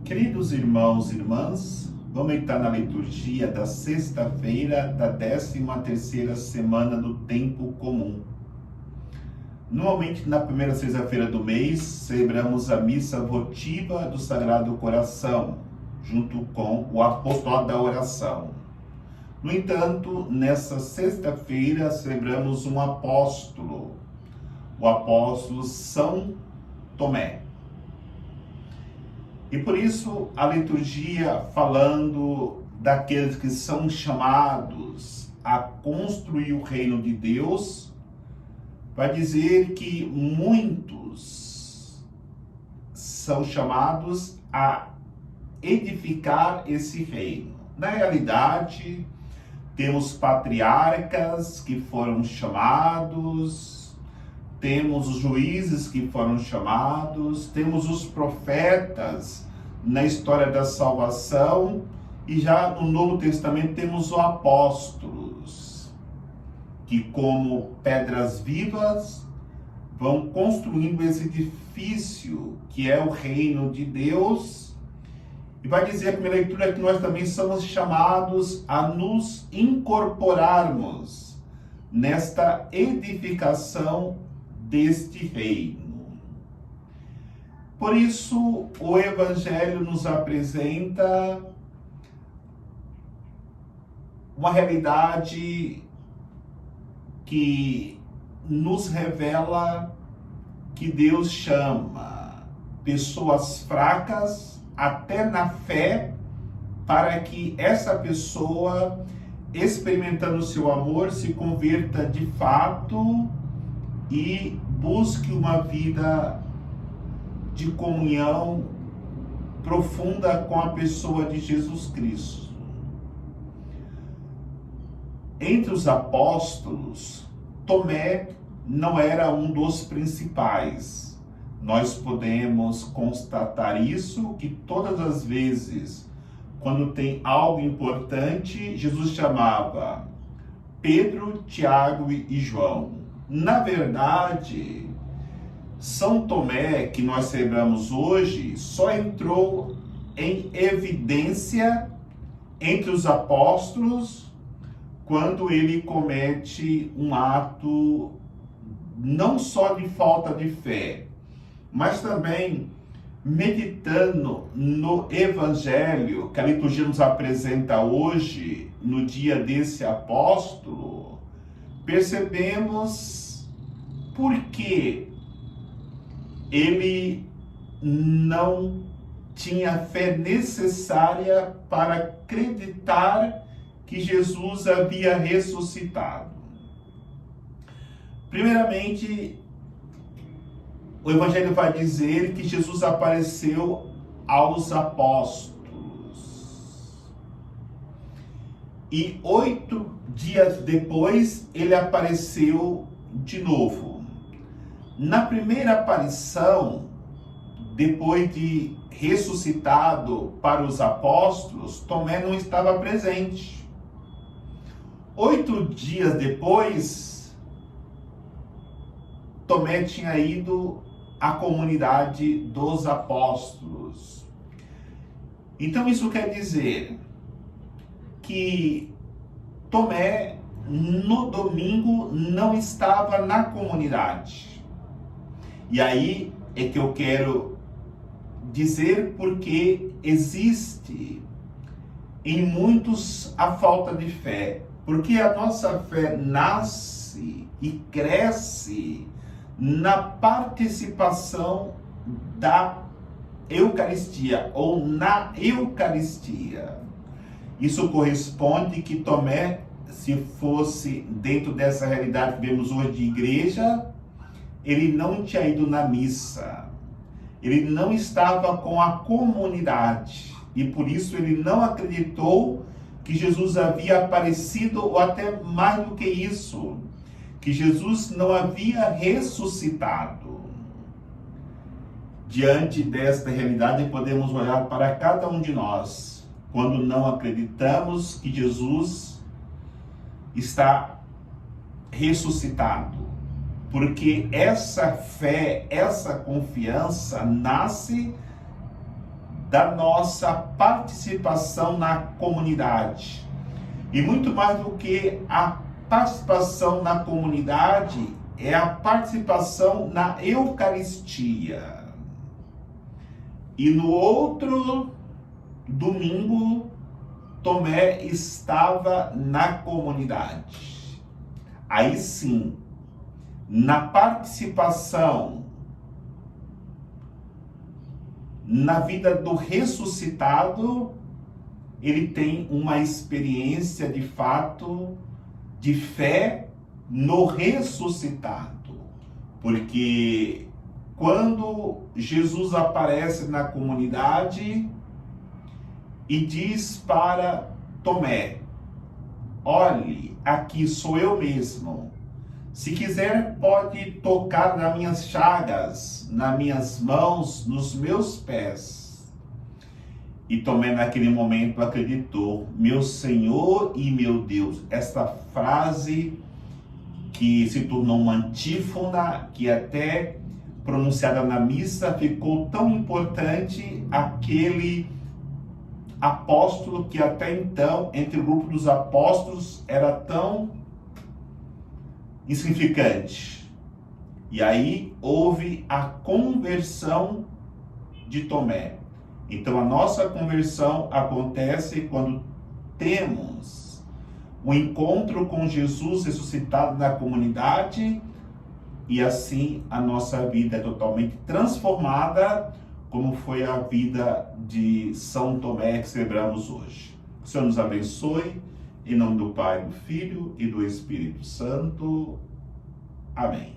Queridos irmãos e irmãs, vamos entrar na liturgia da sexta-feira da 13ª semana do Tempo Comum. Normalmente, na primeira sexta-feira do mês, celebramos a missa votiva do Sagrado Coração, junto com o apostolado da oração. No entanto, nessa sexta-feira, celebramos um apóstolo, o apóstolo São Tomé. E por isso a liturgia, falando daqueles que são chamados a construir o reino de Deus, vai dizer que muitos são chamados a edificar esse reino. Na realidade, temos patriarcas que foram chamados, temos os juízes que foram chamados, temos os profetas na história da salvação, e já no Novo Testamento temos os apóstolos, que como pedras vivas vão construindo esse edifício que é o reino de Deus. E vai dizer a primeira leitura que nós também somos chamados a nos incorporarmos nesta edificação deste reino. Por isso, o Evangelho nos apresenta uma realidade que nos revela que Deus chama pessoas fracas, até na fé, para que essa pessoa, experimentando o seu amor, se converta de fato e busque uma vida de comunhão profunda com a pessoa de Jesus Cristo. Entre os apóstolos, Tomé não era um dos principais. Nós podemos constatar isso, que todas as vezes, quando tem algo importante, Jesus chamava Pedro, Tiago e João. Na verdade, São Tomé, que nós celebramos hoje, só entrou em evidência entre os apóstolos quando ele comete um ato não só de falta de fé, mas também meditando no Evangelho que a liturgia nos apresenta hoje, no dia desse apóstolo, percebemos por que ele não tinha fé necessária para acreditar que Jesus havia ressuscitado. Primeiramente, o Evangelho vai dizer que Jesus apareceu aos apóstolos. E 8 dias depois, ele apareceu de novo. Na primeira aparição, depois de ressuscitado para os apóstolos, Tomé não estava presente. 8 dias depois, Tomé tinha ido à comunidade dos apóstolos. Então isso quer dizer que Tomé, no domingo, não estava na comunidade. E aí é que eu quero dizer porque existe em muitos a falta de fé. Porque a nossa fé nasce e cresce na participação da Eucaristia ou na Eucaristia. Isso corresponde que Tomé, se fosse dentro dessa realidade que vemos hoje de igreja, ele não tinha ido na missa, ele não estava com a comunidade e por isso ele não acreditou que Jesus havia aparecido, ou até mais do que isso, que Jesus não havia ressuscitado. Diante desta realidade, podemos olhar para cada um de nós, quando não acreditamos que Jesus está ressuscitado. Porque essa fé, essa confiança nasce da nossa participação na comunidade. E muito mais do que a participação na comunidade, é a participação na Eucaristia. E no outro domingo, Tomé estava na comunidade. Aí sim, na participação na vida do ressuscitado, ele tem uma experiência de fato de fé no ressuscitado. Porque quando Jesus aparece na comunidade e diz para Tomé: olhe, aqui sou eu mesmo. Se quiser, pode tocar nas minhas chagas, nas minhas mãos, nos meus pés. E Tomé, naquele momento, acreditou: meu Senhor e meu Deus. Esta frase que se tornou uma antífona, que até pronunciada na missa, ficou tão importante, aquele apóstolo que até então, entre o grupo dos apóstolos, era tão insignificante. E aí houve a conversão de Tomé. Então a nossa conversão acontece quando temos o encontro com Jesus ressuscitado na comunidade, e assim a nossa vida é totalmente transformada, como foi a vida de São Tomé que celebramos hoje. O Senhor nos abençoe, em nome do Pai, do Filho e do Espírito Santo. Amém.